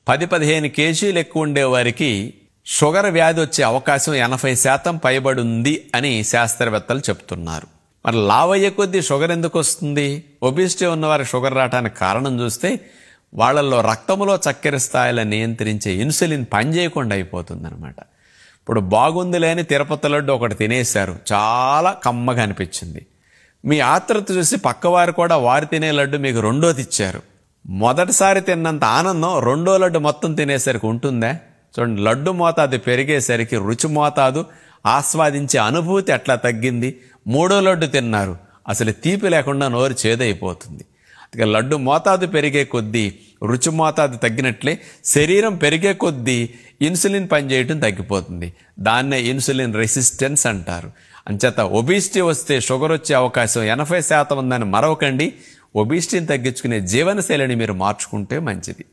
10-15 కేజీలు ఎక్కువ ఉండే వారికి షుగర్ వ్యాధి వచ్చే అవకాశం 80% పైబడి ఉంది అని శాస్త్రవేత్తలు చెప్తున్నారు. మరి లావయ్యే కొద్దీ షుగర్ ఎందుకు వస్తుంది? ఒబిసిటీ ఉన్నవారికి షుగర్ రావడానికి కారణం చూస్తే వాళ్ళల్లో రక్తంలో చక్కెర స్థాయిలను నియంత్రించే ఇన్సులిన్ పనిచేయకుండా అయిపోతుందన్నమాట. ఇప్పుడు బాగుంది లేని తిరుపతి లడ్డు ఒకటి తినేశారు, చాలా కమ్మగా అనిపించింది. మీ ఆత్రత చూసి పక్కవారు కూడా వారు తినే లడ్డు మీకు రెండోది ఇచ్చారు. మొదటిసారి తిన్నంత ఆనందం రెండో లడ్డు మొత్తం తినేసరికి ఉంటుందా? చూడండి, లడ్డు మోతాదు పెరిగేసరికి రుచి మోతాదు ఆస్వాదించే అనుభూతి ఎట్లా తగ్గింది. మూడో లడ్డు తిన్నారు, అసలు తీపి లేకుండా నోరు చేదైపోతుంది. అందుకే లడ్డు మోతాదు పెరిగే కొద్దీ రుచి మోతాదు తగ్గినట్లే శరీరం పెరిగే కొద్దీ ఇన్సులిన్ పనిచేయటం తగ్గిపోతుంది. దాన్నే ఇన్సులిన్ రెసిస్టెన్స్ అంటారు. అంచేత ఒబిసిటీ వస్తే షుగర్ వచ్చే అవకాశం 80% ఉందని మరవకండి. ఒబిసిటీని తగ్గించుకునే జీవనశైలిని మీరు మార్చుకుంటే మంచిది.